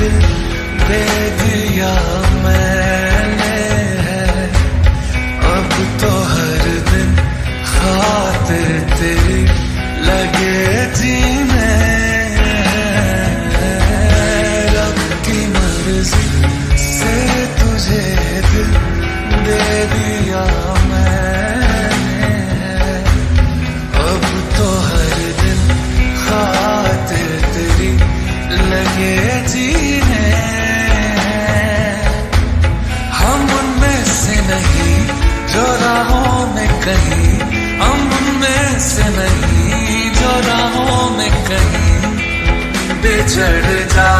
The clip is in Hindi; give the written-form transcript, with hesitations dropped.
दिल दे दिया मैंने है, अब तो हर दिन खातिर तेरी लगे जीने। रब की मर्जी से तुझे दिल दे दिया मैंने, अब तो हर दिन खातिर तेरी लगे जीने। हम उनमें से नहीं जो राहों में कहीं, हम उनमें से नहीं जो राहों में कहीं बिछड़ जा